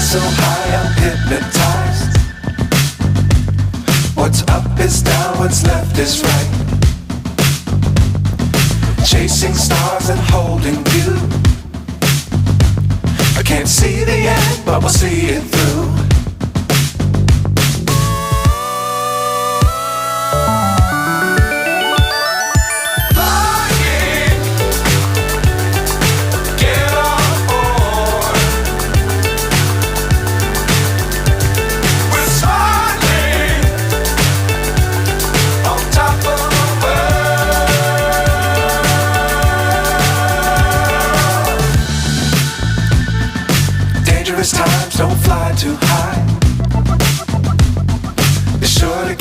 So high I'm hypnotized. What's up is down, what's left is right. Chasing stars and holding you. I can't see the end, but we'll see it through. Times don't fly too high. Be sure to